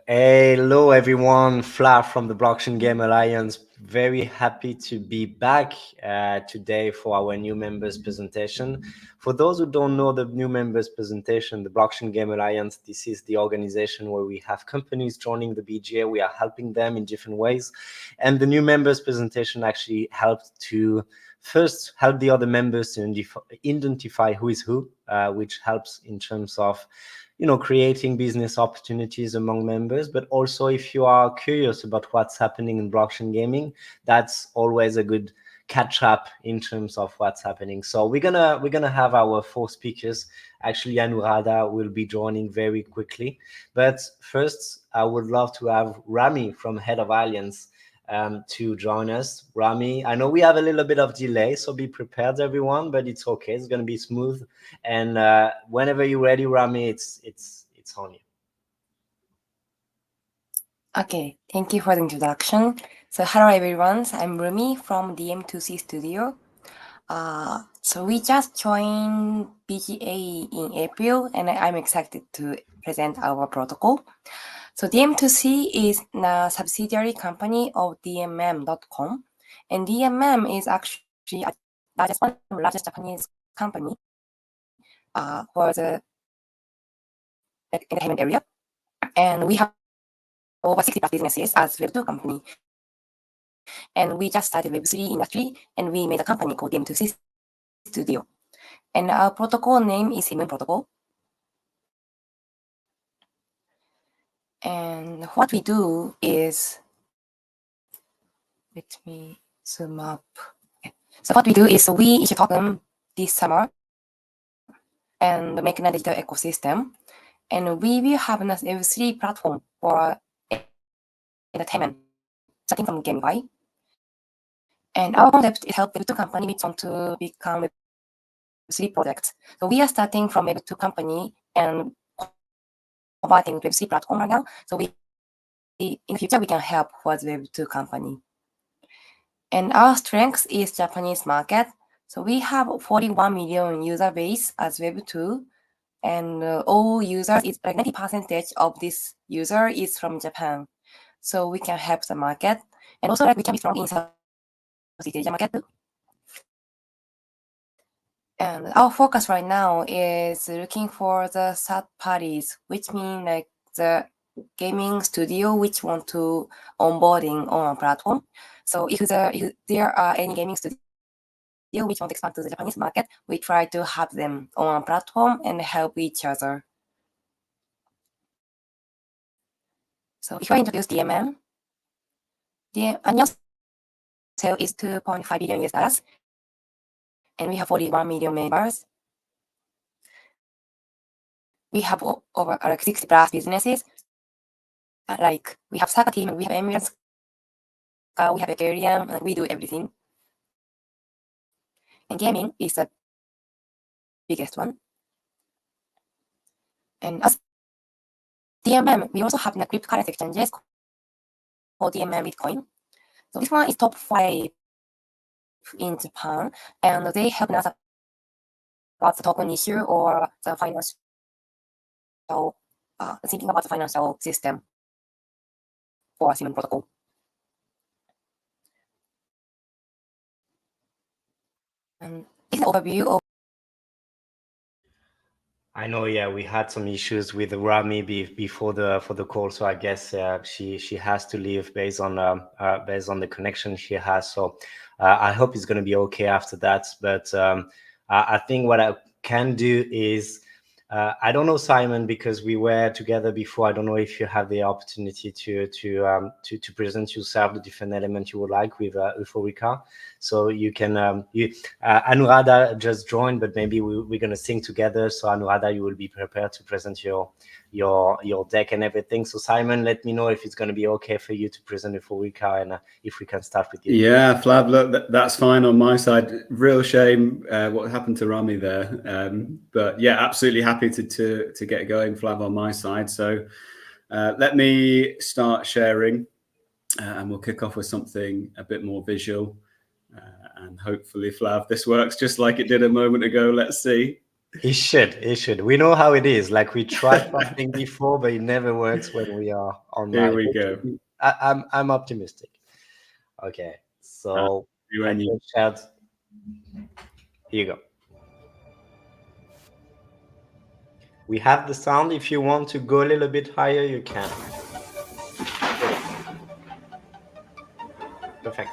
Hello everyone, Flav from the Blockchain Game Alliance. Very happy to be back today for our new members presentation. For those who don't know the new members presentation, the Blockchain Game Alliance, this is the organization where we have companies joining the BGA. We are helping them in different ways. And the new members presentation actually helped to first help the other members to identify who is who, which helps in terms of creating business opportunities among members. But also, if you are curious about what's happening in blockchain gaming, that's always a good catch up in terms of what's happening. So we're gonna have our four speakers. Actually, Anuradha will be joining very quickly. But first, I would love to have Rami from Head of Alliance to join us. Rami, I know we have a little bit of delay, so be prepared, everyone, but it's okay. It's going to be smooth. And whenever you're ready, Rami, it's on you. Okay, thank you for the introduction. So hello everyone, I'm Rumi from DM2C Studio. So we just joined BGA in April, and I'm excited to present our protocol. So DM2C is a subsidiary company of DMM.com, and DMM is actually one of the largest Japanese company for the entertainment area, and we have over 60 plus businesses as Web2 company. And we just started Web3 industry, and we made a company called DM2C Studio. And our protocol name is Moon Protocol. And what we do is, let me zoom up. So what we do is we issue token this summer and make a digital ecosystem. And we will have a Web3 platform for entertainment, starting from GameFi. And our concept is help Web2 company which want to become Web3 projects. So we are starting from Web2 company and converting to Web3 platform right now. So in the future we can help for the Web2 company. And our strength is Japanese market. So we have 41 million user base as Web2, and all users is like 90% of this user is from Japan. So we can help the market, and also like we can be strong in Southeast Asia market too. And our focus right now is looking for the third parties, which mean like the gaming studio which want to onboarding on a platform. So if there are any gaming studio which want to expand to the Japanese market, we try to have them on a platform and help each other. So if I introduce DMM, the annual sale is $2.5 billion US, and we have 41 million members. We have over like 60 plus businesses. Like we have Saka team, we have Emirates, we have Ethereum, and we do everything. And gaming is the biggest one. And as DMM, we also have cryptocurrency exchanges called DMM Bitcoin. So this one is top 5 in Japan, and they help us about the token issue or the financial, thinking about the financial system for Simon protocol. And this is an overview of. I know, yeah, we had some issues with Rami before the call, so I guess she has to leave based on the connection she has. So I hope it's going to be okay after that. But I think what I can do is I don't know, Simon, because we were together before. I don't know if you have the opportunity to present yourself, the different elements you would like with Ulrika. So you can Anuradha just joined, but maybe we're going to sing together. So Anuradha, you will be prepared to present your deck and everything. So Simon, let me know if it's going to be okay for you to present it for Ulrika, and if we can start with you. Yeah, Flav, look, that's fine on my side. Real shame what happened to Rami there, but yeah, absolutely happy to get going, Flav, on my side. So let me start sharing, and we'll kick off with something a bit more visual. And hopefully, Flav, this works just like it did a moment ago. Let's see. It should. It should. We know how it is. Like we tried something before, but it never works when we are Here online. we go. I'm optimistic. Okay, so I just shared. Here you go. We have the sound. If you want to go a little bit higher, you can. Perfect.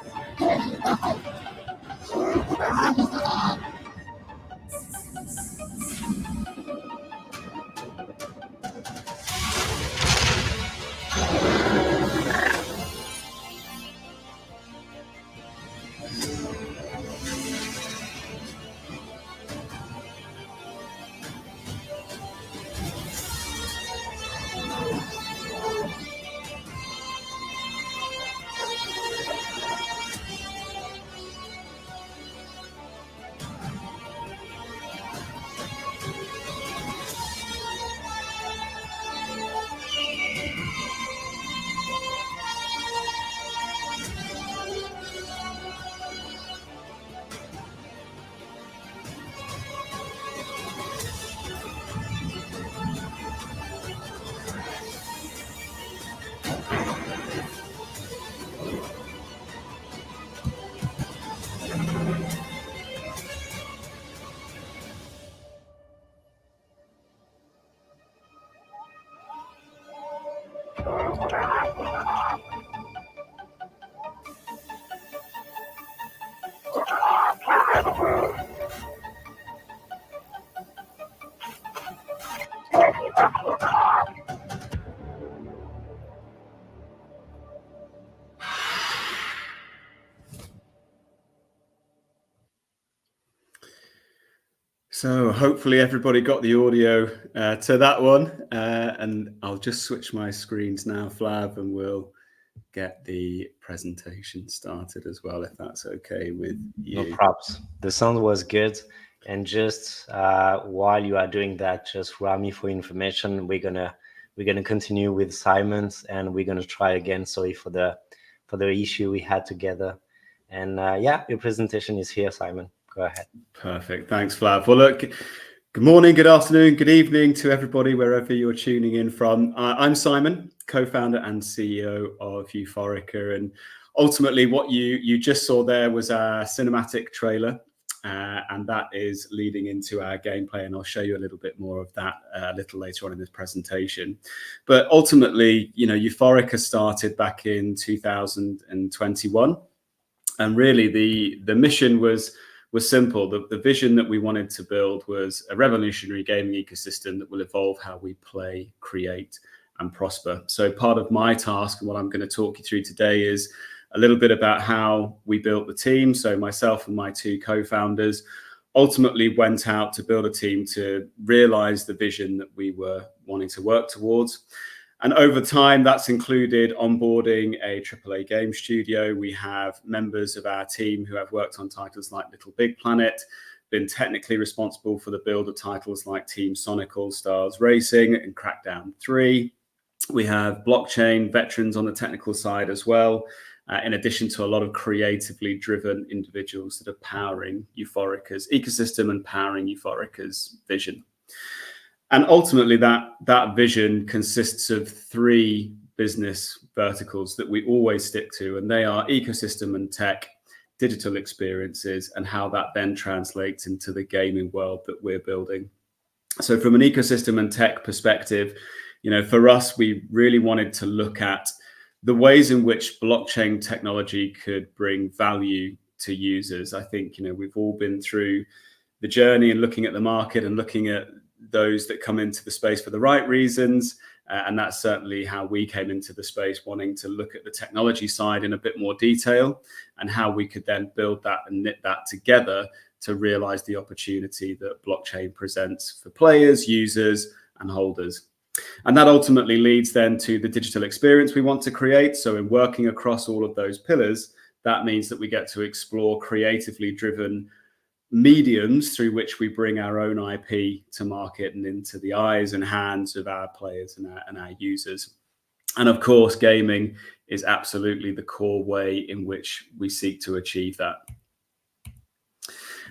So hopefully everybody got the audio to that one, and I'll just switch my screens now, Flav, and we'll get the presentation started as well, if that's okay with you. No props. The sound was good. And just while you are doing that, just Rami, for information, we're gonna continue with Simon's, and we're gonna try again. Sorry for the issue we had together. And yeah, your presentation is here, Simon. Go ahead. Perfect. Thanks, Flav. Well, look, good morning, good afternoon, good evening to everybody, wherever you're tuning in from. I'm Simon, co-founder and CEO of Euphorica. And ultimately, what you just saw there was our cinematic trailer. And that is leading into our gameplay. And I'll show you a little bit more of that a little later on in this presentation. But ultimately, you know, Euphorica started back in 2021. And really, the mission was simple. The vision that we wanted to build was a revolutionary gaming ecosystem that will evolve how we play, create, and prosper. So part of my task and what I'm going to talk you through today is a little bit about how we built the team. So myself and my two co-founders ultimately went out to build a team to realize the vision that we were wanting to work towards. And over time, that's included onboarding a AAA game studio. We have members of our team who have worked on titles like Little Big Planet, been technically responsible for the build of titles like Team Sonic All-Stars Racing and Crackdown 3. We have blockchain veterans on the technical side as well, in addition to a lot of creatively driven individuals that are powering Euphorica's ecosystem and powering Euphorica's vision. And ultimately, that vision consists of three business verticals that we always stick to, and they are ecosystem and tech, digital experiences, and how that then translates into the gaming world that we're building. So from an ecosystem and tech perspective, you know, for us, we really wanted to look at the ways in which blockchain technology could bring value to users. I think, you know, we've all been through the journey and looking at the market and looking at those that come into the space for the right reasons. And that's certainly how we came into the space, wanting to look at the technology side in a bit more detail and how we could then build that and knit that together to realize the opportunity that blockchain presents for players, users, and holders. And that ultimately leads then to the digital experience we want to create. So in working across all of those pillars, that means that we get to explore creatively driven mediums through which we bring our own IP to market and into the eyes and hands of our players and our users. And of course, gaming is absolutely the core way in which we seek to achieve that.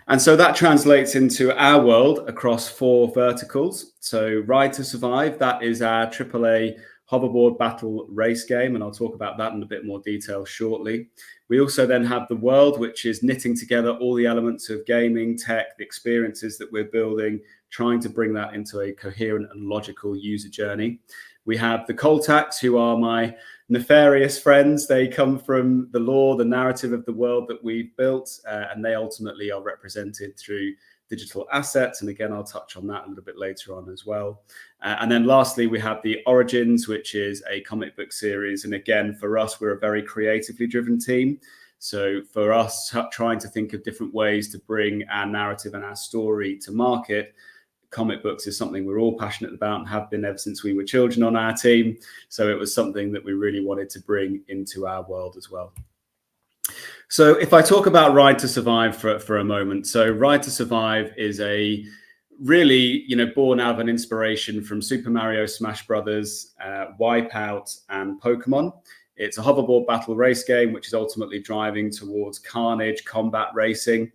And so that translates into our world across 4 verticals. So Ride to Survive, that is our AAA hoverboard battle race game, and I'll talk about that in a bit more detail shortly. We also then have the world, which is knitting together all the elements of gaming, tech, the experiences that we're building, trying to bring that into a coherent and logical user journey. We have the Coltacs, who are my nefarious friends. They come from the lore, the narrative of the world that we've built, and they ultimately are represented through digital assets. And again, I'll touch on that a little bit later on as well. And then lastly, we have the Origins, which is a comic book series. And again, for us, we're a very creatively driven team. So for us, trying to think of different ways to bring our narrative and our story to market, comic books is something we're all passionate about and have been ever since we were children on our team. So it was something that we really wanted to bring into our world as well. So if I talk about Ride to Survive for a moment, so Ride to Survive is a really, born out of an inspiration from Super Mario, Smash Brothers, Wipeout, and Pokemon. It's a hoverboard battle race game, which is ultimately driving towards carnage, combat racing.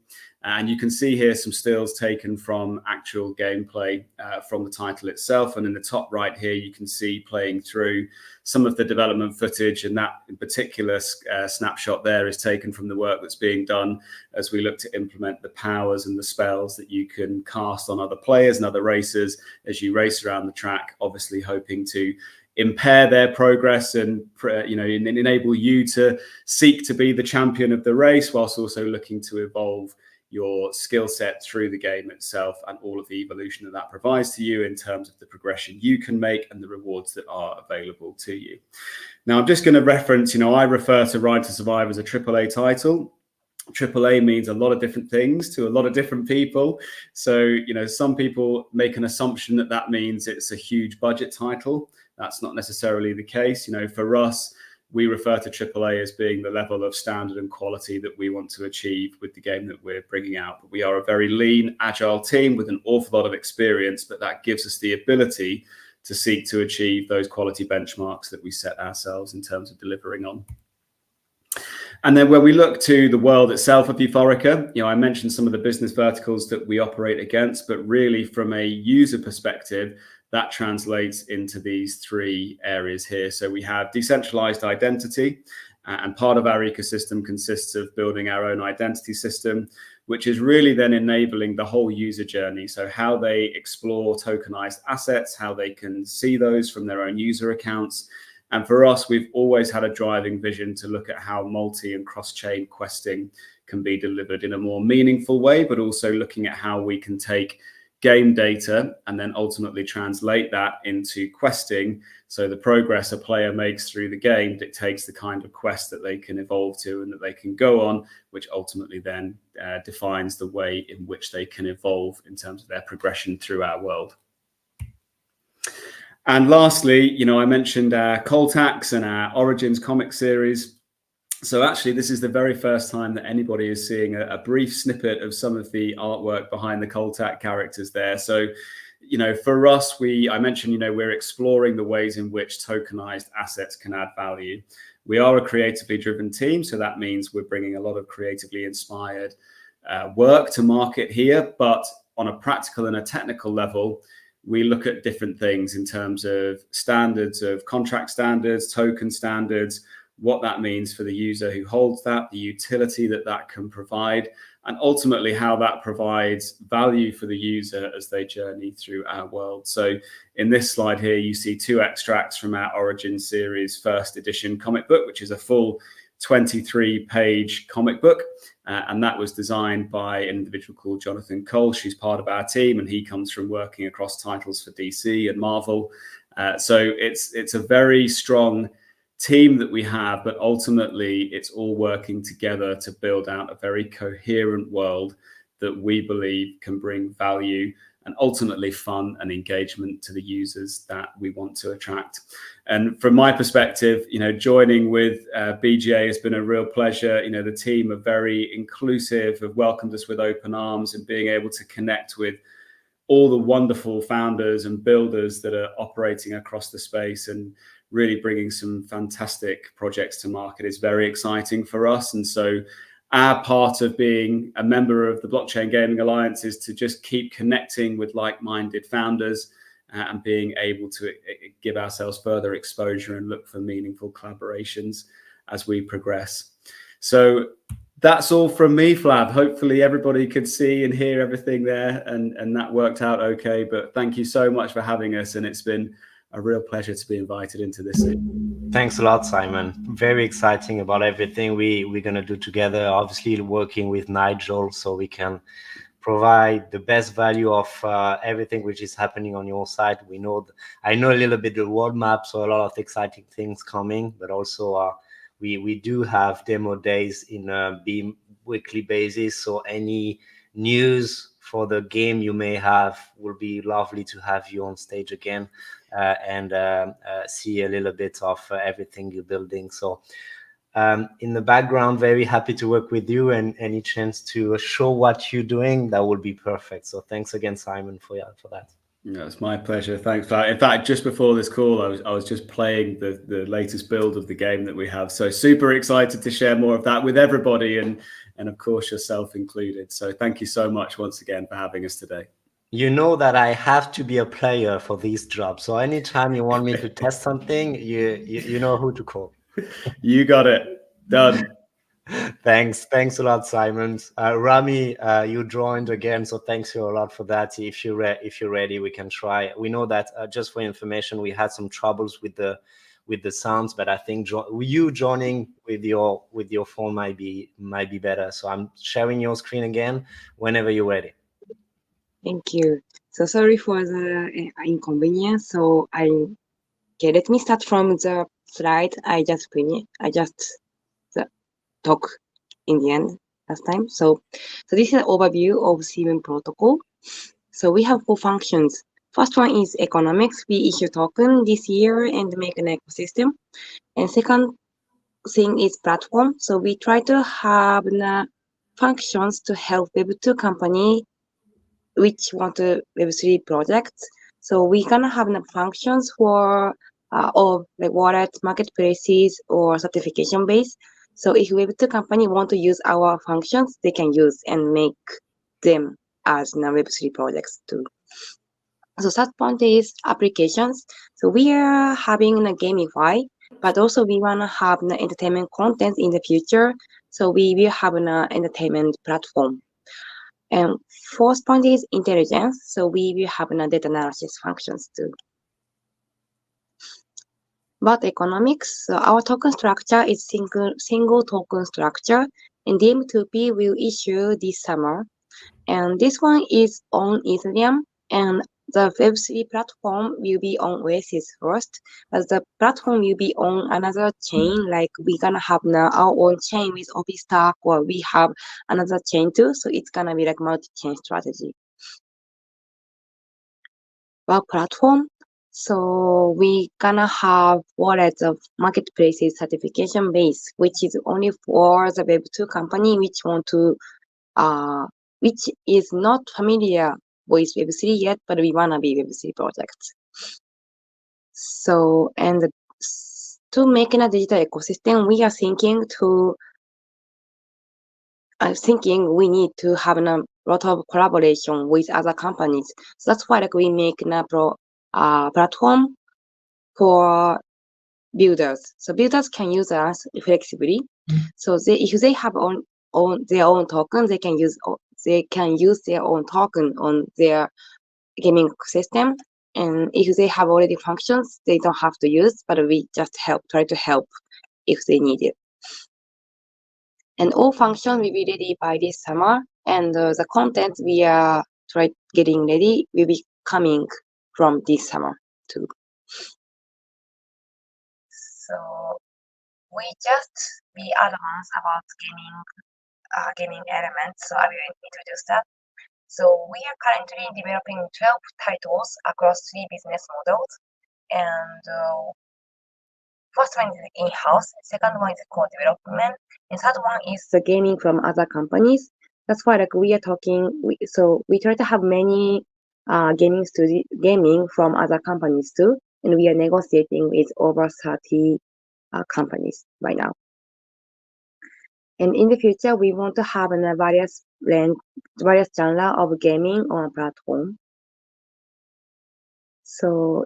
And you can see here some stills taken from actual gameplay from the title itself. And in the top right here, you can see playing through some of the development footage. And that in particular snapshot there is taken from the work that's being done as we look to implement the powers and the spells that you can cast on other players and other racers as you race around the track, obviously hoping to impair their progress and enable you to seek to be the champion of the race, whilst also looking to evolve your skill set through the game itself and all of the evolution that provides to you in terms of the progression you can make and the rewards that are available to you. Now, I'm just going to reference, I refer to Ride to Survive as a AAA title. AAA means a lot of different things to a lot of different people. So, some people make an assumption that means it's a huge budget title. That's not necessarily the case. For us, we refer to AAA as being the level of standard and quality that we want to achieve with the game that we're bringing out. But we are a very lean, agile team with an awful lot of experience, but that gives us the ability to seek to achieve those quality benchmarks that we set ourselves in terms of delivering on. And then when we look to the world itself of Euphorica, I mentioned some of the business verticals that we operate against, but really from a user perspective, that translates into these 3 areas here. So we have decentralized identity, and part of our ecosystem consists of building our own identity system, which is really then enabling the whole user journey. So how they explore tokenized assets, how they can see those from their own user accounts. And for us, we've always had a driving vision to look at how multi and cross-chain questing can be delivered in a more meaningful way, but also looking at how we can take game data and then ultimately translate that into questing. So the progress a player makes through the game dictates the kind of quest that they can evolve to and that they can go on, which ultimately then defines the way in which they can evolve in terms of their progression through our world. And lastly, I mentioned our Coltacs and our Origins comic series. So actually, this is the very first time that anybody is seeing a brief snippet of some of the artwork behind the Coltac characters there. So, for us, I mentioned, we're exploring the ways in which tokenized assets can add value. We are a creatively driven team, so that means we're bringing a lot of creatively inspired work to market here. But on a practical and a technical level, we look at different things in terms of standards of contract standards, token standards, what that means for the user who holds that, the utility that can provide, and ultimately how that provides value for the user as they journey through our world. So in this slide here, you see 2 extracts from our Origin series first edition comic book, which is a full 23-page comic book. And that was designed by an individual called Jonathan Cole. She's part of our team, and he comes from working across titles for DC and Marvel. So it's a very strong team that we have, but ultimately it's all working together to build out a very coherent world that we believe can bring value and ultimately fun and engagement to the users that we want to attract. And from my perspective, joining with BGA has been a real pleasure. The team are very inclusive, have welcomed us with open arms, and being able to connect with all the wonderful founders and builders that are operating across the space and really bringing some fantastic projects to market is very exciting for us. And so our part of being a member of the Blockchain Gaming Alliance is to just keep connecting with like-minded founders and being able to give ourselves further exposure and look for meaningful collaborations as we progress. So that's all from me, Flav. Hopefully everybody could see and hear everything there, and that worked out okay. But thank you so much for having us, and it's been a real pleasure to be invited into this. Thanks a lot, Simon. Very exciting about everything we're going to do together. Obviously working with Nigel so we can provide the best value of everything which is happening on your side. I know a little bit the roadmap, so a lot of exciting things coming, but also we do have demo days in a weekly basis. So any news for the game you may have will be lovely to have you on stage again and see a little bit of everything you're building. So in the background, very happy to work with you, and any chance to show what you're doing, that would be perfect. So thanks again, Simon, for that. No, it's my pleasure. Thanks. In fact, just before this call, I was just playing the latest build of the game that we have. So super excited to share more of that with everybody, and of course yourself included. So thank you so much once again for having us today. You know that I have to be a player for these jobs. So anytime you want me to test something, you know who to call. You got it. Done. Thanks a lot, Simon. Rami, you joined again, so thanks you a lot for that. If you're ready, we can try. We know that just for information, we had some troubles with the sounds, but I think you joining with your phone might be better. So I'm sharing your screen again whenever you're ready. Thank you. So sorry for the inconvenience. So let me start from the slide I just talk in the end last time. So this is an overview of CBN protocol. So we have 4 functions. First one is economics. We issue token this year and make an ecosystem. And second thing is platform. So we try to have functions to help Web2 company which want to Web3 projects. So we gonna have functions for of like wallet, marketplaces, or certification base. So if Web2 company want to use our functions, they can use and make them as Web3 projects too. So third point is applications. So we are having a gamify, but also we wanna have entertainment content in the future. So we will have an entertainment platform. And fourth point is intelligence. So we will have data analysis functions too. About economics, so our token structure is single token structure, and DM2P will issue this summer. And this one is on Ethereum, and the Web3 platform will be on Oasis first, but the platform will be on another chain, like we're gonna have our own chain with OpStack, or we have another chain too, so it's gonna be like multi-chain strategy. About platform, so we gonna have wallets of marketplaces certification base, which is only for the Web2 company which want to, which is not familiar with Web3 yet, but we wanna be Web3 projects. So, and to make a digital ecosystem, we are thinking we need to have a lot of collaboration with other companies. So that's why we make a platform for builders. So builders can use us flexibly. So if they have their own token, they can use their own token on their gaming system. And if they have already functions, they don't have to use, but we just try to help if they need it. And all functions will be ready by this summer, and the content we are getting ready will be coming from this summer too. So we just be advanced about gaming elements, so I will introduce that. So we are currently developing 12 titles across 3 business models, and first one is in-house, second one is co-development, and third one is the gaming from other companies. That's why we are talking. So we try to have many gaming from other companies too, and we are negotiating with over 30 companies right now. And in the future, we want to have various genre of gaming on a platform. So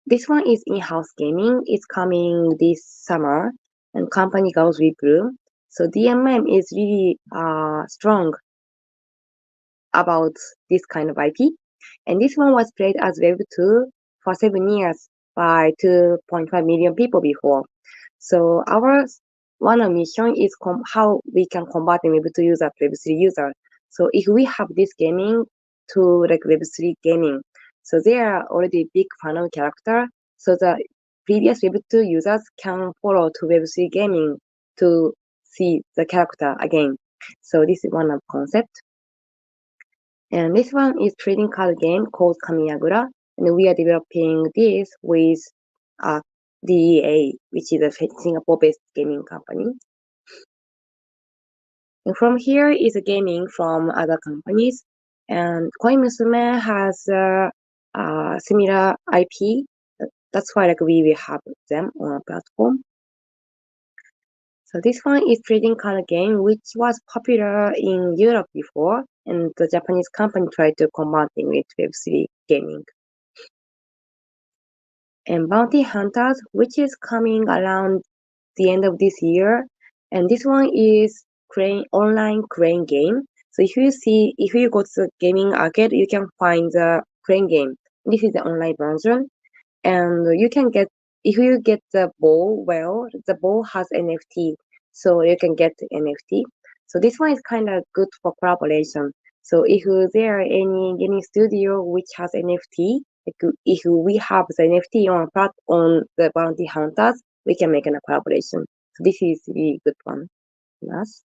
this one is in-house gaming. It's coming this summer, and company goes with Bloom. So DMM is really strong about this kind of IP. And this one was played as Web 2 for 7 years by 2.5 million people before. So our one of mission is how we can convert a Web 2 user to Web 3 user. So if we have this gaming to like Web 3 gaming, so they are already big fan of character. So the previous Web 2 users can follow to Web 3 gaming to see the character again. So this is one of concept. And this one is trading card game called Kamiyagra, and we are developing this with DEA, which is a Singapore-based gaming company. And from here is a gaming from other companies, and Koimusume has a similar IP. That's why like we will have them on a platform. So this one is trading card game, which was popular in Europe before, and the Japanese company tried to combine it with Web3 gaming. And Bounty Hunters, which is coming around the end of this year, and this one is online crane game. So if you go to the gaming arcade, you can find the crane game. This is the online version, and you can get, if you get the ball well, the ball has NFT, so you can get the NFT. So this one is kind of good for collaboration. So if there are any gaming studio which has NFT, like if we have the NFT on the Bounty Hunters, we can make a collaboration. So this is really good one. Yes.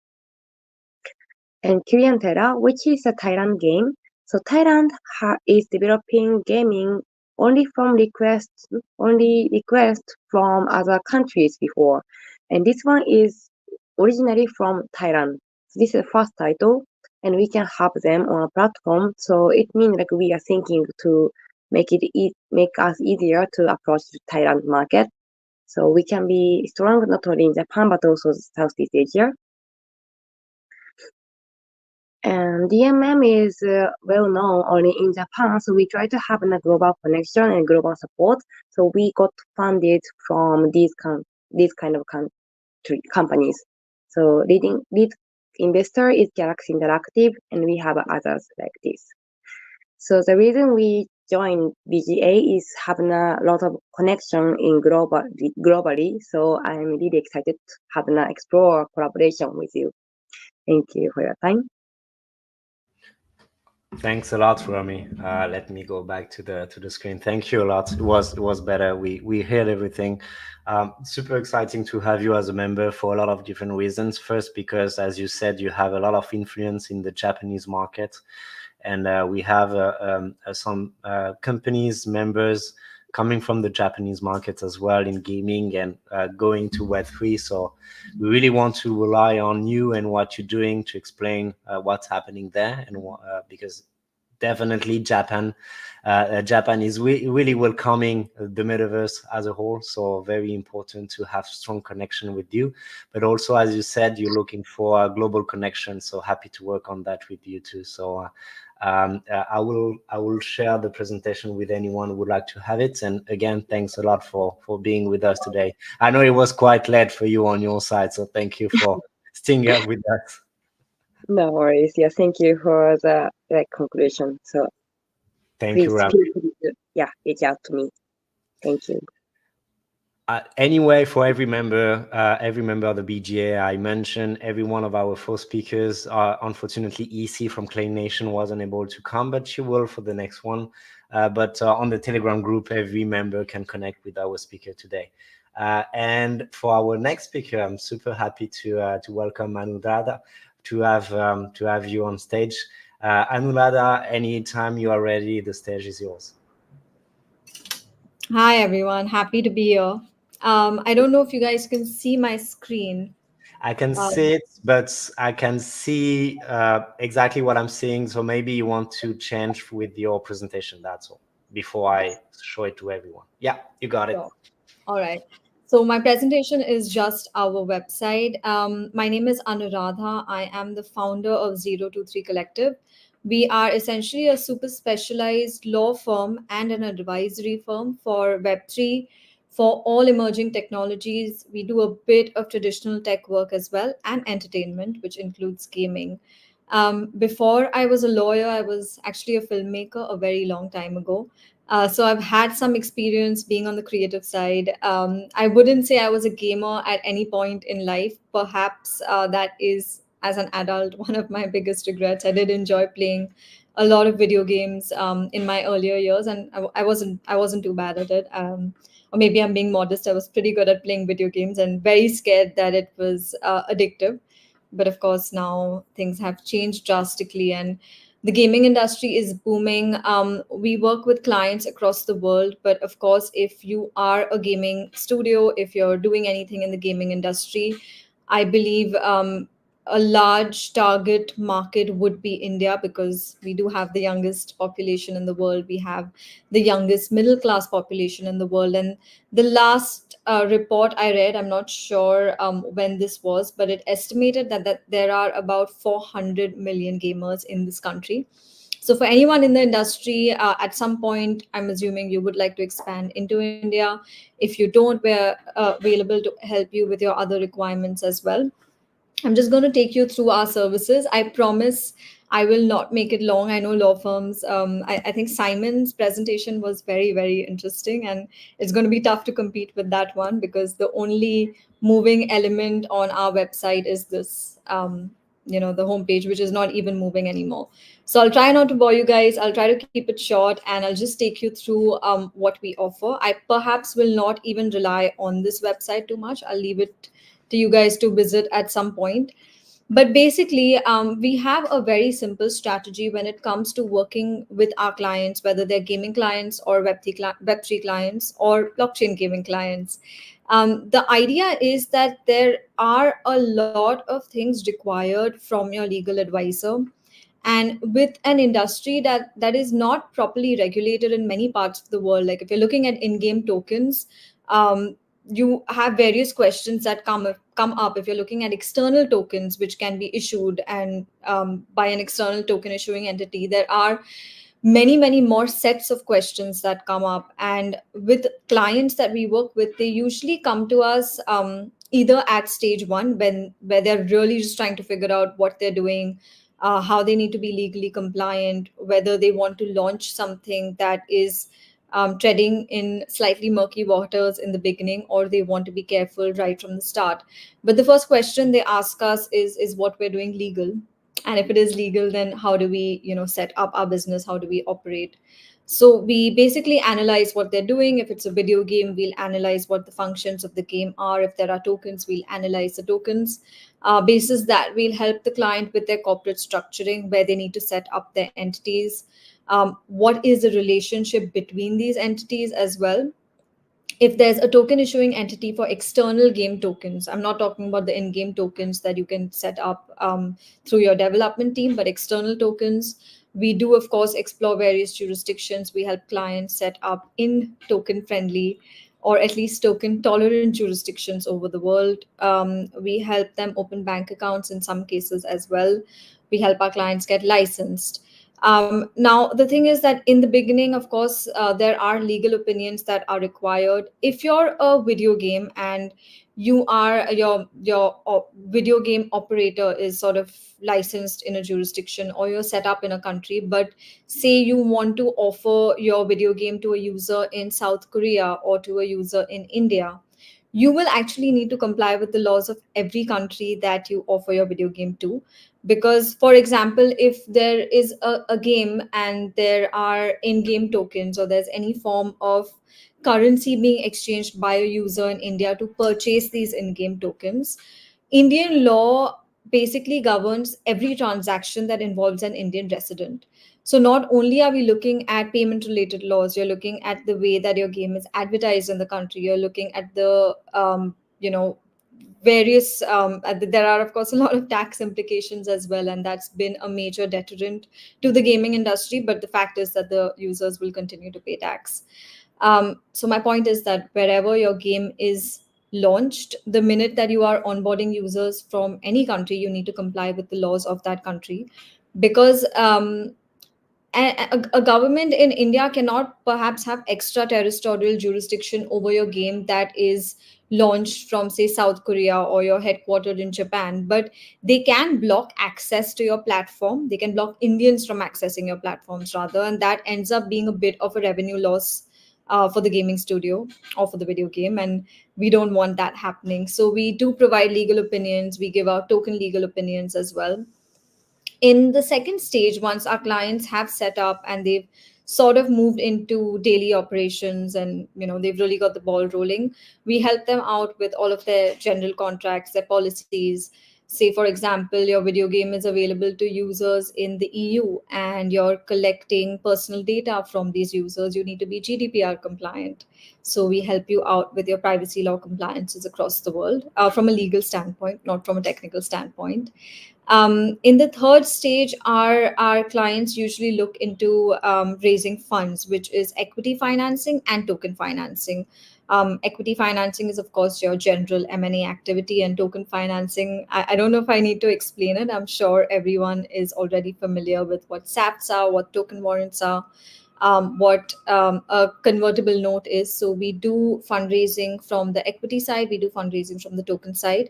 And Korean Terra, which is a Thailand game. So Thailand is developing gaming only request from other countries before. And this one is originally from Thailand. So this is the first title, and we can have them on a platform. So it means like we are thinking to make us easier to approach the Thailand market. So we can be strong not only in Japan but also Southeast Asia. And DMM is well known only in Japan, so we try to have a global connection and global support. So we got funded from these kind of companies. So lead investor is Galaxy Interactive, and we have others like this. So the reason we joined BGA is having a lot of connection in globally. So I'm really excited to have an explore collaboration with you. Thank you for your time. Thanks a lot, Rami. Let me go back to the screen. Thank you a lot. It was better. We heard everything. Super exciting to have you as a member for a lot of different reasons. First, because as you said, you have a lot of influence in the Japanese market, and we have some companies members coming from the Japanese market as well in gaming and going to Web3. So we really want to rely on you and what you're doing to explain what's happening there, and because definitely Japan is really welcoming the metaverse as a whole. So very important to have strong connection with you. But also, as you said, you're looking for a global connection. So happy to work on that with you too. So I will share the presentation with anyone who would like to have it. And again, thanks a lot for being with us today. I know it was quite late for you on your side, so thank you for staying up with us. No worries. Yeah, thank you for the conclusion. So thank please you, Ram. reach out to me. Thank you. Anyway, for every member of the BGA, I mentioned every one of our 4 speakers. Unfortunately, EC from Clay Nation wasn't able to come, but she will for the next one. But on the Telegram group, every member can connect with our speaker today. And for our next speaker, I'm super happy to welcome Anuradha to have you on stage. Anuradha, anytime you are ready, the stage is yours. Hi, everyone. Happy to be here. I don't know if you guys can see my screen. I can see it, but I can see exactly what I'm seeing. So maybe you want to change with your presentation. That's all, before I show it to everyone. Yeah, you got it. Sure. All right. So my presentation is just our website. My name is Anuradha. I am the founder of 023 Collective. We are essentially a super specialized law firm and an advisory firm for Web3, for all emerging technologies. We do a bit of traditional tech work as well, and entertainment, which includes gaming. Before I was a lawyer, I was actually a filmmaker a very long time ago. So I've had some experience being on the creative side. I wouldn't say I was a gamer at any point in life. Perhaps that is, as an adult, one of my biggest regrets. I did enjoy playing a lot of video games in my earlier years, and I wasn't too bad at it. Or maybe I'm being modest. I was pretty good at playing video games and very scared that it was addictive. But of course, now things have changed drastically, and the gaming industry is booming. We work with clients across the world, but of course, if you are a gaming studio, if you're doing anything in the gaming industry, I believe a large target market would be India, because we do have the youngest population in the world. We have the youngest middle class population in the world. And the last report I read, I'm not sure when this was, but it estimated that there are about 400 million gamers in this country. So, for anyone in the industry, at some point, I'm assuming you would like to expand into India. If you don't, we're available to help you with your other requirements as well. I'm just going to take you through our services. I promise I will not make it long. I know law firms. I think Simon's presentation was very, very interesting, and it's going to be tough to compete with that one, because the only moving element on our website is this, the homepage, which is not even moving anymore. So I'll try not to bore you guys. I'll try to keep it short, and I'll just take you through what we offer. I perhaps will not even rely on this website too much. I'll leave it to you guys to visit at some point. But basically, we have a very simple strategy when it comes to working with our clients, whether they're gaming clients or Web3 clients or blockchain gaming clients. The idea is that there are a lot of things required from your legal advisor, and with an industry that is not properly regulated in many parts of the world. Like if you're looking at in-game tokens, you have various questions that come up. If you're looking at external tokens which can be issued and by an external token issuing entity, there are many more sets of questions that come up. And with clients that we work with, they usually come to us either at stage one, where they're really just trying to figure out what they're doing, how they need to be legally compliant, whether they want to launch something that is treading in slightly murky waters in the beginning, or they want to be careful right from the start. But the first question they ask us is what we're doing legal, and if it is legal, then how do we set up our business, how do we operate. So we basically analyze what they're doing. If it's a video game, we'll analyze what the functions of the game are. If there are tokens, we'll analyze the tokens. Basis that, we'll help the client with their corporate structuring, where they need to set up their entities, what is the relationship between these entities as well. If there's a token issuing entity for external game tokens, I'm not talking about the in-game tokens that you can set up through your development team, but external tokens, we do of course explore various jurisdictions. We help clients set up in token friendly, or at least token tolerant jurisdictions over the world. We help them open bank accounts in some cases as well. We help our clients get licensed. Now, the thing is that in the beginning, of course, there are legal opinions that are required. If you're a video game and your video game operator is sort of licensed in a jurisdiction, or you're set up in a country, but say you want to offer your video game to a user in South Korea or to a user in India, you will actually need to comply with the laws of every country that you offer your video game to. Because, for example, if there is a game and there are in-game tokens, or there's any form of currency being exchanged by a user in India to purchase these in-game tokens, Indian law basically governs every transaction that involves an Indian resident. So not only are we looking at payment related laws, you're looking at the way that your game is advertised in the country, you're looking at the various there are of course a lot of tax implications as well, and that's been a major deterrent to the gaming industry. But the fact is that the users will continue to pay tax. So my point is that wherever your game is launched, the minute that you are onboarding users from any country, you need to comply with the laws of that country, because a government in India cannot perhaps have extraterritorial jurisdiction over your game that is launched from, say, South Korea, or you're headquartered in Japan, but they can block access to your platform. They can block Indians from accessing your platforms, rather, and that ends up being a bit of a revenue loss for the gaming studio or for the video game, and we don't want that happening. So we do provide legal opinions. We give out token legal opinions as well. In the second stage, once our clients have set up and they've sort of moved into daily operations, and they've really got the ball rolling, we help them out with all of their general contracts, their policies. Say, for example, your video game is available to users in the EU and you're collecting personal data from these users. You need to be GDPR compliant. So we help you out with your privacy law compliances across the world, from a legal standpoint, not from a technical standpoint. In the third stage, our clients usually look into raising funds, which is equity financing and token financing. Equity financing is, of course, your general M&A activity, and token financing, I don't know if I need to explain it. I'm sure everyone is already familiar with what SAPs are, what token warrants are, what a convertible note is. So we do fundraising from the equity side, we do fundraising from the token side.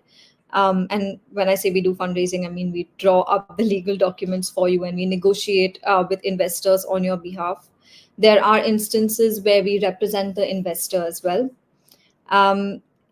And when I say we do fundraising, I mean we draw up the legal documents for you and we negotiate with investors on your behalf. There are instances where we represent the investor as well.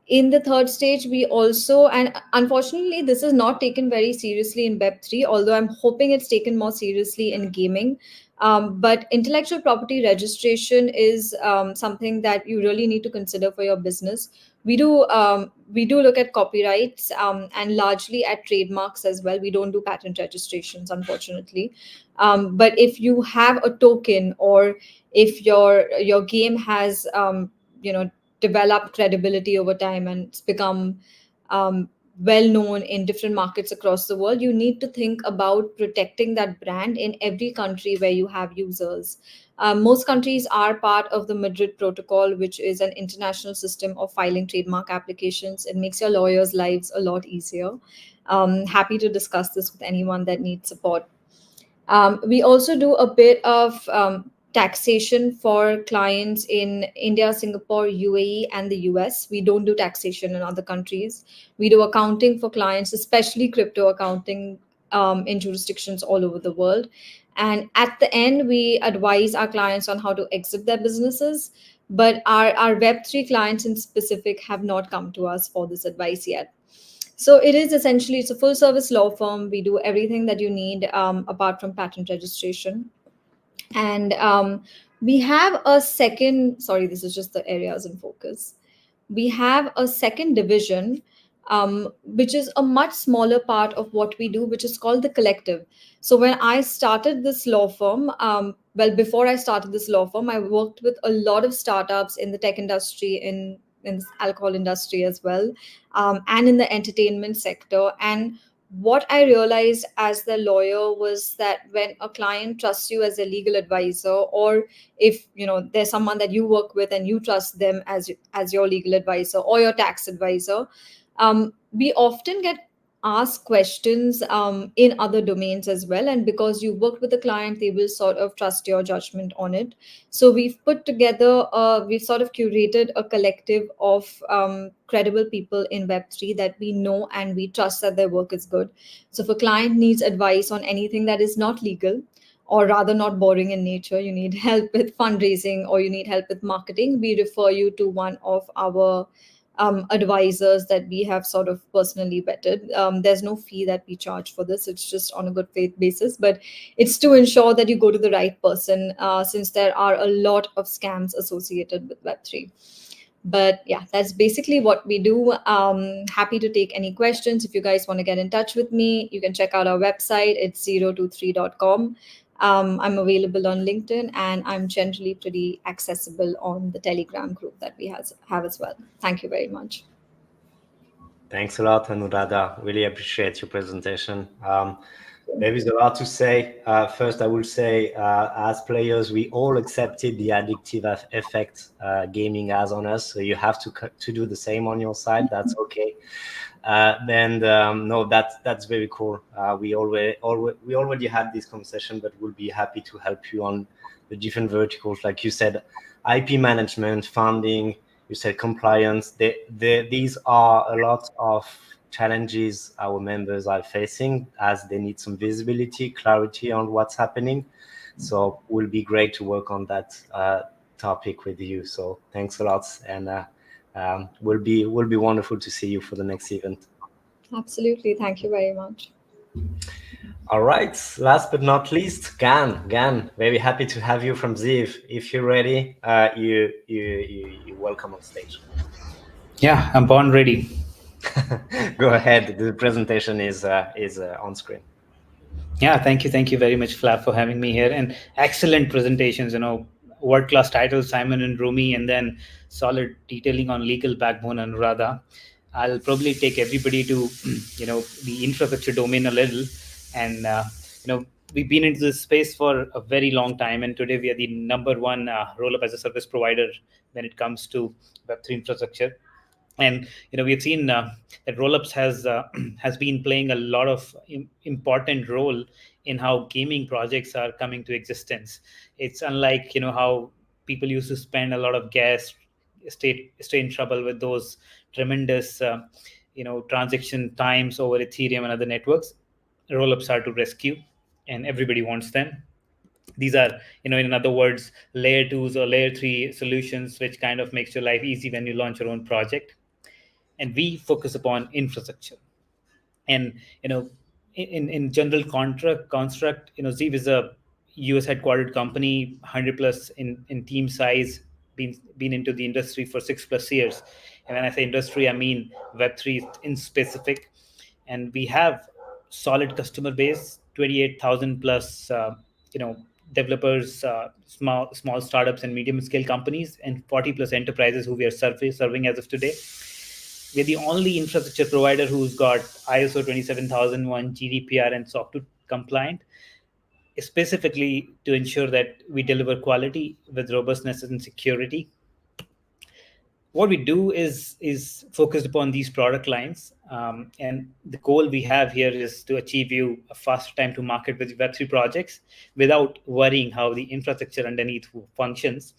In the third stage, we also, and unfortunately, this is not taken very seriously in Web3, although I'm hoping it's taken more seriously in gaming. But intellectual property registration is something that you really need to consider for your business. We do look at copyrights and largely at trademarks as well. We don't do patent registrations, unfortunately. But if you have a token, or if your game has developed credibility over time and it's become well known in different markets across the world, you need to think about protecting that brand in every country where you have users. Most countries are part of the Madrid Protocol, which is an international system of filing trademark applications. It makes your lawyers' lives a lot easier. Happy to discuss this with anyone that needs support. We also do a bit of taxation for clients in India, Singapore, UAE, and the US. We don't do taxation in other countries. We do accounting for clients, especially crypto accounting, in jurisdictions all over the world. And at the end, we advise our clients on how to exit their businesses. But our Web3 clients in specific have not come to us for this advice yet. So it is essentially, it's a full service law firm. We do everything that you need apart from patent registration. And we have a second, sorry, this is just the areas in focus. We have a second division, which is a much smaller part of what we do, which is called the collective. So when I started this law firm, before I started this law firm, I worked with a lot of startups in the tech industry, in the alcohol industry as well, and in the entertainment sector. And what I realized as the lawyer was that when a client trusts you as a legal advisor, or if there's someone that you work with and you trust them as your legal advisor or your tax advisor, we often get asked questions in other domains as well. And because you worked with the client, they will sort of trust your judgment on it. So we've put together, we've sort of curated a collective of credible people in Web3 that we know and we trust that their work is good. So if a client needs advice on anything that is not legal, or rather not boring in nature, you need help with fundraising or you need help with marketing, we refer you to one of our advisors that we have sort of personally vetted. There's no fee that we charge for this. It's just on a good faith basis, but it's to ensure that you go to the right person, since there are a lot of scams associated with Web3. But yeah, that's basically what we do. Happy to take any questions. If you guys want to get in touch with me, you can check out our website. It's 023.com. I'm available on LinkedIn, and I'm generally pretty accessible on the Telegram group that we have as well. Thank you very much. Thanks a lot, Anuradha. Really appreciate your presentation. There is a lot to say. First, I will say, as players, we all accepted the addictive effect gaming has on us. So you have to do the same on your side. That's okay. Then no, that's very cool. We already had this conversation, but we'll be happy to help you on the different verticals, like you said, IP management, funding. You said compliance. These are a lot of challenges our members are facing as they need some visibility, clarity on what's happening. So will be great to work on that topic with you. So thanks a lot, and will be wonderful to see you for the next event. Absolutely. Thank you very much. All right. Last but not least, Gan, very happy to have you from Ziv. If you're ready, you're welcome on stage. Yeah, I'm born ready. Go ahead. The presentation is on screen. Yeah, thank you very much, Flav, for having me here. And excellent presentations. World-class titles, Simon and Rumi, and then solid detailing on legal backbone, Anuradha. I'll probably take everybody to, the infrastructure domain a little. And, we've been into this space for a very long time. And today we are the number one roll-up as a service provider when it comes to Web3 infrastructure. And we've seen that rollups has been playing a lot of important role in how gaming projects are coming to existence. It's unlike how people used to spend a lot of gas, stay in trouble with those tremendous transaction times over Ethereum and other networks. Rollups are to rescue, and everybody wants them. These are, in other words, layer 2s or layer 3 solutions, which kind of makes your life easy when you launch your own project. And we focus upon infrastructure. And in general construct, Zeev is a US headquartered company, 100 plus in team size, been into the industry for 6+ years. And when I say industry, I mean Web3 in specific. And we have solid customer base, 28,000 plus developers, small startups and medium scale companies, and 40 plus enterprises who we are serving as of today. We're the only infrastructure provider who's got ISO 27001, GDPR, and SOC 2 compliant, specifically to ensure that we deliver quality with robustness and security. What we do is focused upon these product lines, and the goal we have here is to achieve you a faster time to market with Web3 projects without worrying how the infrastructure underneath functions.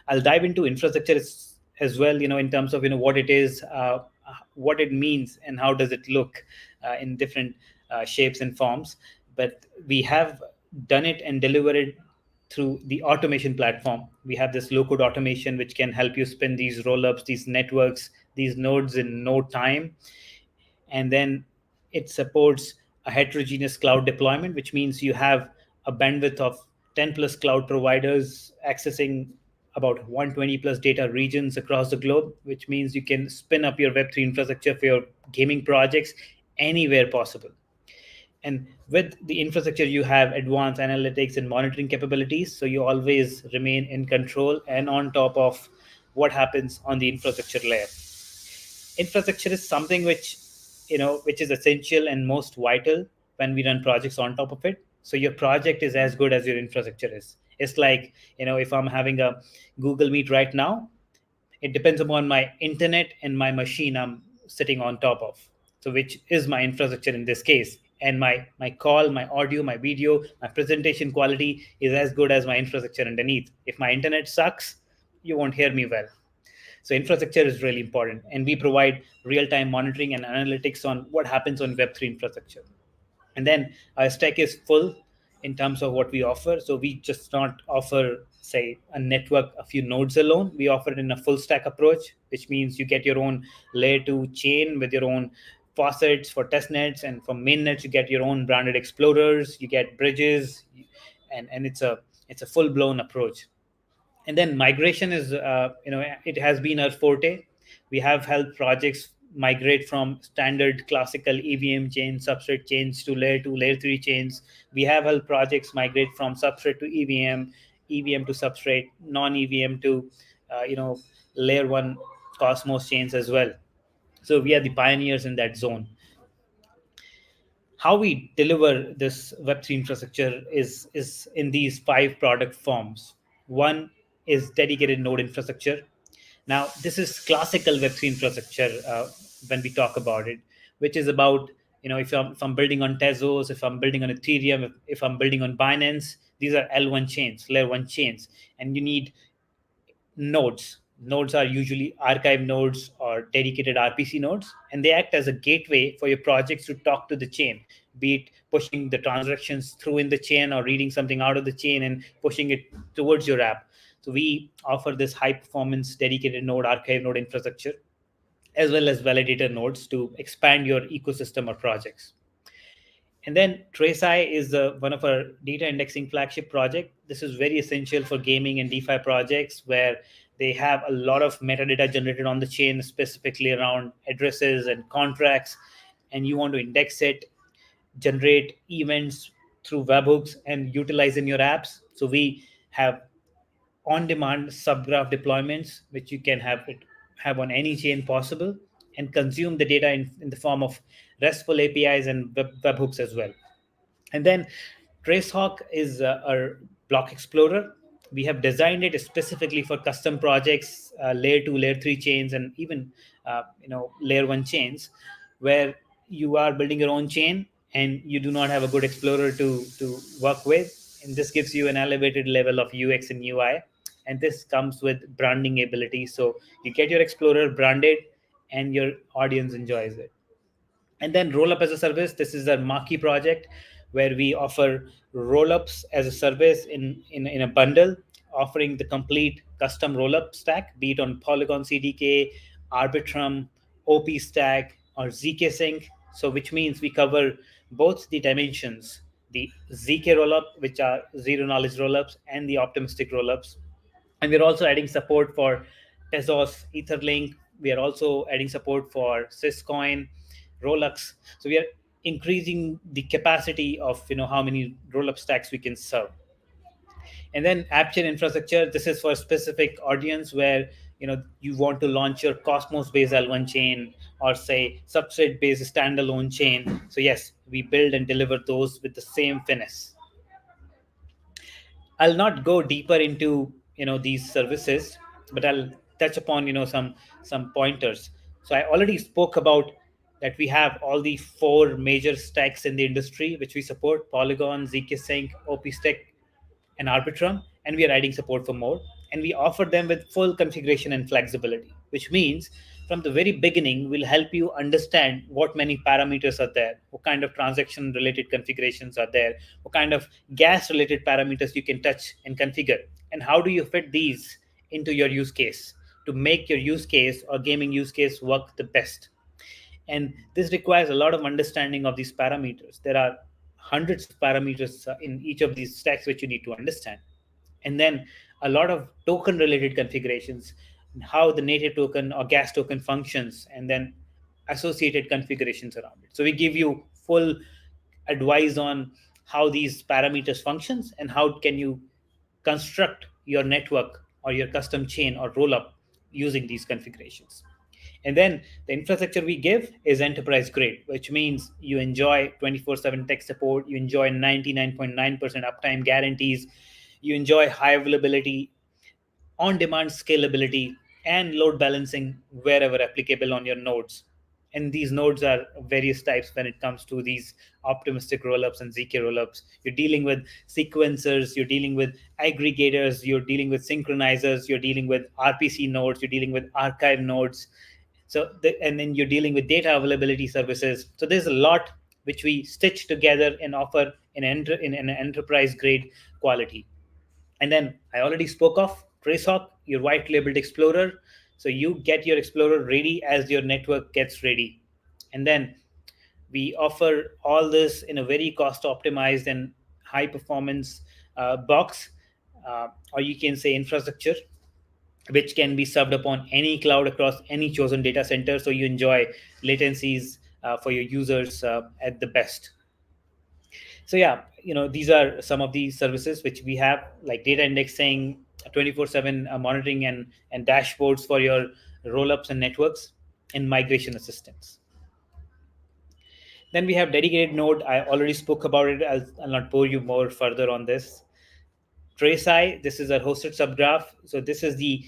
I'll dive into infrastructure as well, in terms of what it is, what it means, and how does it look in different shapes and forms. But we have done it and delivered it through the automation platform. We have this low-code automation which can help you spin these rollups, these networks, these nodes in no time. And then it supports a heterogeneous cloud deployment, which means you have a bandwidth of 10 plus cloud providers accessing about 120 plus data regions across the globe, which means you can spin up your Web3 infrastructure for your gaming projects anywhere possible. And with the infrastructure, you have advanced analytics and monitoring capabilities. So you always remain in control and on top of what happens on the infrastructure layer. Infrastructure is something which is essential and most vital when we run projects on top of it. So your project is as good as your infrastructure is. It's like, if I'm having a Google Meet right now, it depends upon my internet and my machine I'm sitting on top of. So which is my infrastructure in this case. And my call, my audio, my video, my presentation quality is as good as my infrastructure underneath. If my internet sucks, you won't hear me well. So infrastructure is really important. And we provide real-time monitoring and analytics on what happens on Web3 infrastructure. And then our stack is full in terms of what we offer. So we just not offer, say, a network, a few nodes alone. We offer it in a full stack approach, which means you get your own layer 2 chain with your own faucets for testnets, and for mainnets you get your own branded explorers, you get bridges, and it's a full-blown approach. And then migration is it has been our forte. We have helped projects migrate from standard classical EVM chain substrate chains to layer 2 layer 3 chains. We have helped projects migrate from substrate to EVM to substrate, non EVM to layer 1 Cosmos chains as well. So we are the pioneers in that zone. how we deliver this Web3 infrastructure is in these 5 product forms. One is dedicated node infrastructure. Now, this is classical Web3 infrastructure when we talk about it, which is about, if I'm building on Tezos, if I'm building on Ethereum, if I'm building on Binance, these are L1 chains, layer 1 chains, and you need nodes. Nodes are usually archive nodes or dedicated RPC nodes, and they act as a gateway for your projects to talk to the chain, be it pushing the transactions through in the chain or reading something out of the chain and pushing it towards your app. So we offer this high performance dedicated node, archive node infrastructure, as well as validator nodes to expand your ecosystem or projects. And then TraceEye is one of our data indexing flagship project. This is very essential for gaming and DeFi projects where they have a lot of metadata generated on the chain, specifically around addresses and contracts, and you want to index it, generate events through webhooks, and utilize in your apps. So we have on-demand subgraph deployments, which you can have on any chain possible, and consume the data in the form of RESTful APIs and webhooks as well. And then Tracehawk is our block explorer. We have designed it specifically for custom projects, layer 2, layer 3 chains, and even layer 1 chains, where you are building your own chain and you do not have a good explorer to work with. And this gives you an elevated level of UX and UI. And this comes with branding ability. So you get your explorer branded and your audience enjoys it. And then Rollup as a service. This is a marquee project where we offer rollups as a service in a bundle, offering the complete custom rollup stack, be it on Polygon CDK, Arbitrum, OP stack, or ZK Sync. So which means we cover both the dimensions, the ZK rollup, which are zero knowledge rollups, and the optimistic rollups. And we're also adding support for Tezos, Etherlink. We are also adding support for Syscoin, Rolux. So we are increasing the capacity of how many rollup stacks we can serve. And then AppChain infrastructure. This is for a specific audience where you want to launch your Cosmos based L1 chain, or say substrate based standalone chain. So yes, we build and deliver those with the same finesse. I'll not go deeper into these services, but I'll touch upon some pointers. So I already spoke about that we have all the 4 major stacks in the industry which we support: Polygon, zkSync, OpStack, and Arbitrum, and we are adding support for more. And we offer them with full configuration and flexibility, which means from the very beginning, we'll help you understand what many parameters are there, what kind of transaction related configurations are there, what kind of gas related parameters you can touch and configure, and how do you fit these into your use case to make your use case or gaming use case work the best. And this requires a lot of understanding of these parameters. There are hundreds of parameters in each of these stacks which you need to understand. And then a lot of token related configurations, how the native token or gas token functions, and then associated configurations around it. So we give you full advice on how these parameters functions and how can you construct your network or your custom chain or rollup using these configurations. And then the infrastructure we give is enterprise grade, which means you enjoy 24/7 tech support, you enjoy 99.9% uptime guarantees, you enjoy high availability, on-demand scalability, and load balancing wherever applicable on your nodes. And these nodes are various types when it comes to these optimistic rollups and ZK rollups. You're dealing with sequencers, you're dealing with aggregators, you're dealing with synchronizers, you're dealing with RPC nodes, you're dealing with archive nodes. And then you're dealing with data availability services. So there's a lot which we stitch together and offer in an enterprise grade quality. And then I already spoke of Tracehawk, your white labeled explorer. So you get your explorer ready as your network gets ready. And then we offer all this in a very cost optimized and high performance box, or you can say infrastructure, which can be served upon any cloud across any chosen data center. So you enjoy latencies for your users at the best. So yeah, these are some of the services which we have, like data indexing, 24/7 monitoring and dashboards for your rollups and networks, and migration assistance. Then we have dedicated node. I already spoke about it. I'll not bore you more further on this. TraceI, this is a hosted subgraph. So this is the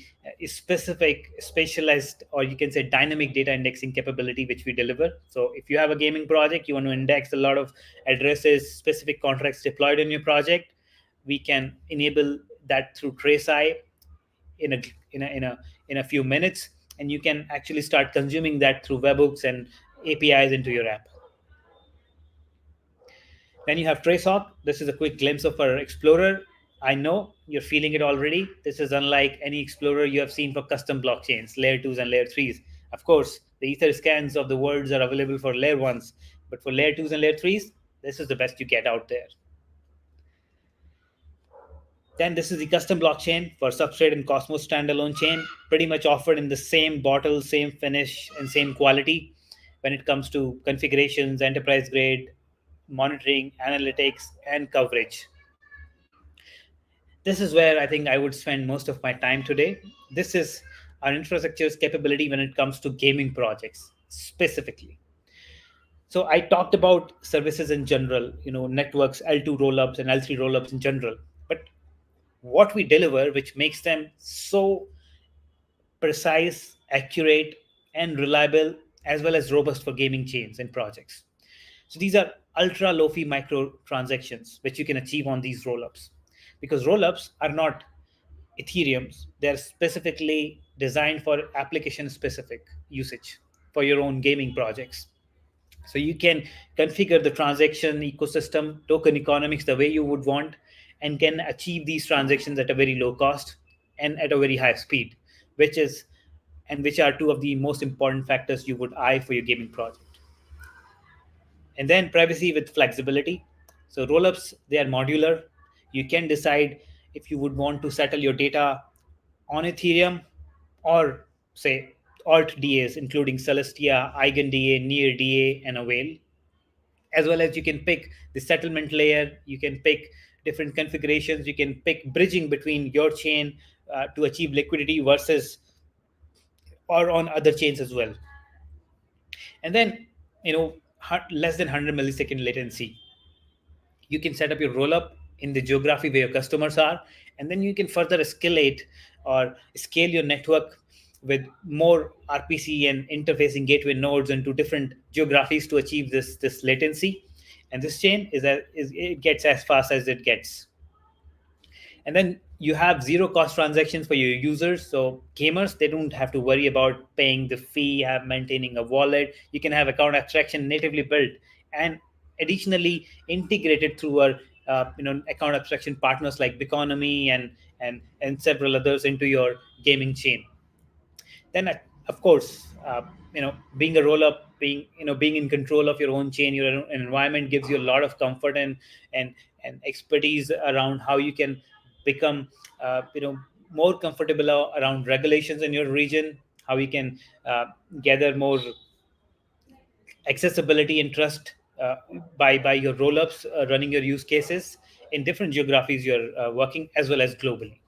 specific, specialized, or you can say dynamic data indexing capability which we deliver. So if you have a gaming project, you want to index a lot of addresses, specific contracts deployed in your project, we can enable that through TraceI in a few minutes, and you can actually start consuming that through webhooks and APIs into your app. Then you have Tracehawk. This is a quick glimpse of our Explorer. I know you're feeling it already. This is unlike any Explorer you have seen for custom blockchains, layer 2s and layer 3s. Of course, the Ether scans of the worlds are available for layer 1s, but for layer 2s and layer 3s, this is the best you get out there. Then this is the custom blockchain for Substrate and Cosmos standalone chain, pretty much offered in the same bottle, same finish, and same quality when it comes to configurations, enterprise grade, monitoring, analytics, and coverage. This is where I think I would spend most of my time today. This is our infrastructure's capability when it comes to gaming projects specifically. So I talked about services in general, networks, L2 rollups and L3 rollups in general. But what we deliver, which makes them so precise, accurate, and reliable, as well as robust for gaming chains and projects. So these are ultra low fee micro transactions, which you can achieve on these rollups, because rollups are not Ethereums. They're specifically designed for application specific usage for your own gaming projects. So you can configure the transaction ecosystem, token economics the way you would want, and can achieve these transactions at a very low cost and at a very high speed, which are two of the most important factors you would eye for your gaming project. And then privacy with flexibility. So rollups, they are modular. You can decide if you would want to settle your data on Ethereum or say alt DAs, including Celestia, EigenDA, NearDA, and Avail. As well as you can pick the settlement layer, you can pick different configurations, you can pick bridging between your chain to achieve liquidity versus or on other chains as well. And then, less than 100 millisecond latency. You can set up your rollup in the geography where your customers are, and then you can further escalate or scale your network with more RPC and interfacing gateway nodes into different geographies to achieve this latency. And this chain it gets as fast as it gets. And then you have zero cost transactions for your users. So gamers, they don't have to worry about paying the fee, maintaining a wallet. You can have account abstraction natively built and additionally integrated through our account abstraction partners like Biconomy and several others into your gaming chain. Then of course, being a roll up, being in control of your own chain, your environment gives you a lot of comfort and expertise around how you can become more comfortable around regulations in your region, how you can gather more accessibility and trust by your roll-ups, running your use cases in different geographies you're working, as well as globally.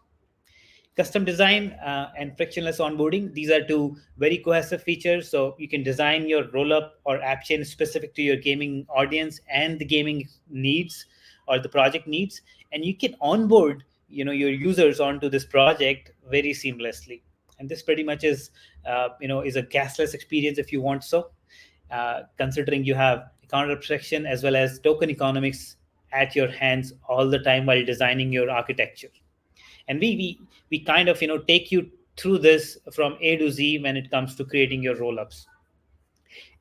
Custom design and frictionless onboarding. These are two very cohesive features. So you can design your roll-up or app chain specific to your gaming audience and the gaming needs or the project needs, and you can onboard your users onto this project very seamlessly. And this pretty much is is a gasless experience if you want so. Considering you have account abstraction as well as token economics at your hands all the time while designing your architecture. And we kind of take you through this from A to Z when it comes to creating your rollups.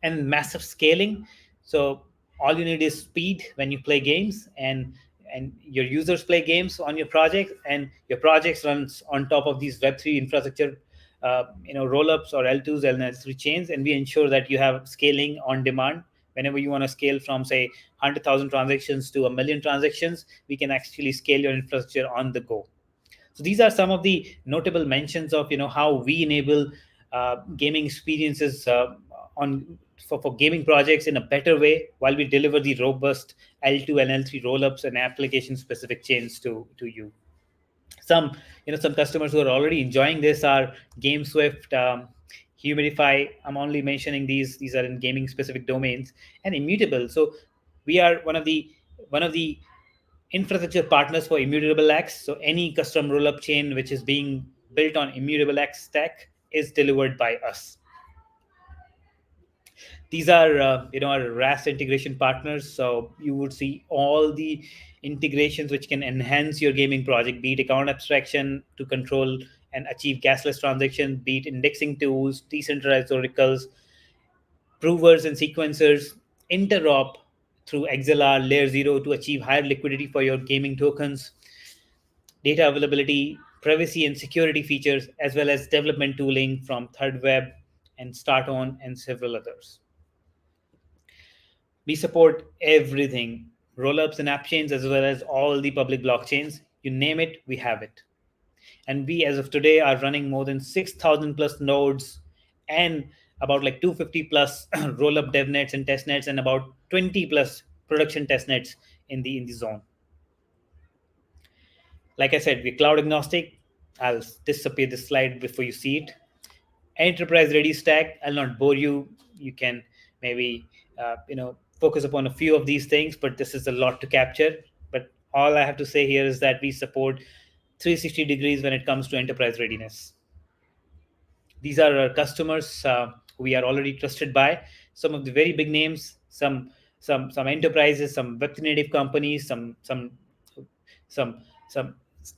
And massive scaling. So all you need is speed when you play games, and your users play games on your project, and your projects runs on top of these Web3 infrastructure rollups or L2s and L3 chains, and we ensure that you have scaling on demand. Whenever you want to scale from say 100,000 transactions to 1 million transactions, we can actually scale your infrastructure on the go. So these are some of the notable mentions of how we enable gaming experiences for gaming projects in a better way, while we deliver the robust L2 and L3 rollups and application specific chains to you. Some customers who are already enjoying this are GameSwift, Humidify, I'm only mentioning these are in gaming specific domains, and Immutable. So we are one of the infrastructure partners for Immutable X. So any custom rollup chain which is being built on Immutable X stack is delivered by us. These are our RAS integration partners. So you would see all the integrations which can enhance your gaming project, be it account abstraction to control and achieve gasless transaction, be it indexing tools, decentralized oracles, provers and sequencers, interop through XLR layer 0 to achieve higher liquidity for your gaming tokens, data availability, privacy and security features, as well as development tooling from Third Web and StartOn and several others. We support everything, rollups and app chains, as well as all the public blockchains. You name it, we have it. And we, as of today, are running more than 6,000 plus nodes and about like 250 plus rollup devnets and testnets and about 20 plus production testnets in the zone. Like I said, we're cloud agnostic. I'll disappear this slide before you see it. Enterprise ready stack. I'll not bore you. You can maybe focus upon a few of these things, but this is a lot to capture. But all I have to say here is that we support 360 degrees when it comes to enterprise readiness. These are our customers we are already trusted by. Some of the very big names, some enterprises, some web native companies, some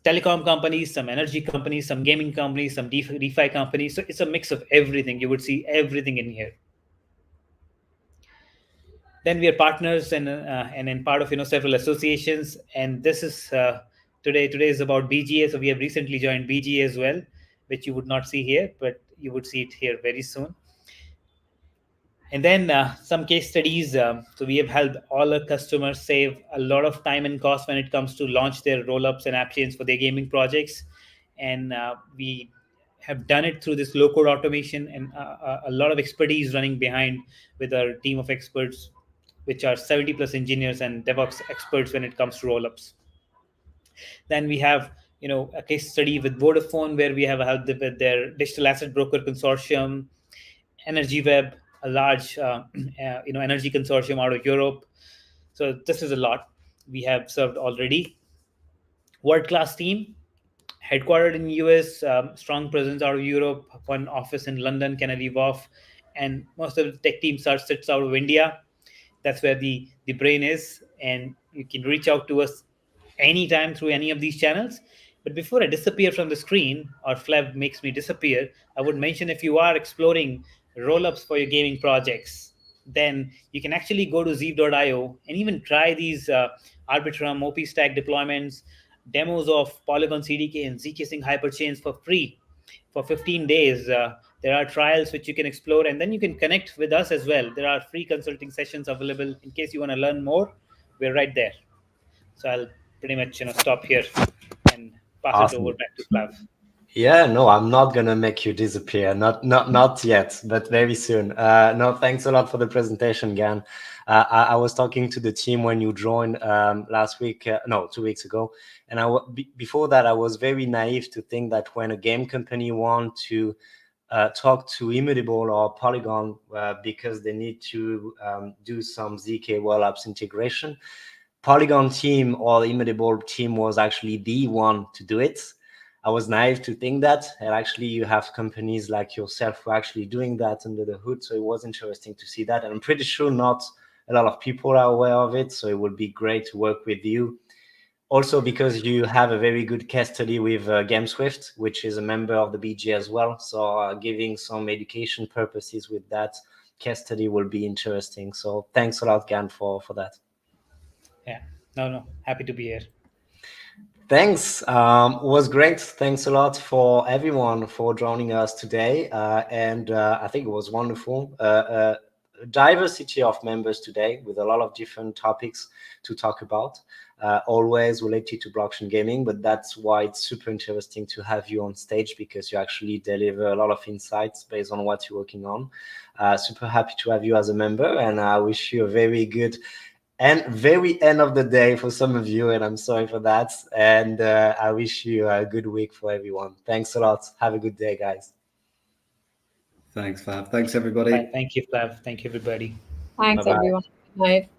telecom companies, some energy companies, some gaming companies, some DeFi companies. So it's a mix of everything. You would see everything in here. Then we are partners and in part of several associations. And this is today is about BGA. So we have recently joined BGA as well, which you would not see here, but you would see it here very soon. And then some case studies. So we have helped all our customers save a lot of time and cost when it comes to launch their rollups and app chains for their gaming projects. And we have done it through this low-code automation and a lot of expertise running behind with our team of experts, which are 70 plus engineers and DevOps experts when it comes to rollups. Then we have a case study with Vodafone, where we have helped with their digital asset broker consortium, Energy Web, a large energy consortium out of Europe. So this is a lot we have served already. World-class team, headquartered in US, strong presence out of Europe, one office in London, Canary Wharf, and most of the tech team sits out of India. That's where the brain is, and you can reach out to us anytime through any of these channels. But before I disappear from the screen, or Flav makes me disappear, I would mention, if you are exploring rollups for your gaming projects, then you can actually go to Zeev.io and even try these Arbitrum, OP Stack deployments, demos of Polygon CDK and zkSync hyperchains for free for 15 days. There are trials which you can explore, and then you can connect with us as well. There are free consulting sessions available in case you want to learn more. We're right there. So I'll pretty much stop here and pass it over back to Flav. Yeah, no, I'm not gonna make you disappear. Not yet, but very soon. No, thanks a lot for the presentation, Gan. I was talking to the team when you joined last week, 2 weeks ago, and before that, I was very naive to think that when a game company want to talk to Immutable or Polygon because they need to do some ZK rollups integration, Polygon team or Immutable team was actually the one to do it. I was naive to think that, and actually you have companies like yourself who are actually doing that under the hood. So it was interesting to see that. And I'm pretty sure not a lot of people are aware of it. So it would be great to work with you. Also, because you have a very good case study with GameSwift, which is a member of the BGA as well. So giving some education purposes with that case study will be interesting. So thanks a lot, Gan, for that. Yeah, no, happy to be here. Thanks. It was great. Thanks a lot for everyone for joining us today. And I think it was wonderful. Diversity of members today with a lot of different topics to talk about, always related to blockchain gaming. But that's why it's super interesting to have you on stage, because you actually deliver a lot of insights based on what you're working on. Super happy to have you as a member, and I wish you a very good and very end of the day for some of you, and I'm sorry for that. And I wish you a good week for everyone. Thanks a lot. Have a good day, guys. Thanks, Fab. Thanks, everybody. Bye. Thank you, Flav. Thank you, everybody. Thanks, Bye-bye. everyone. Good night.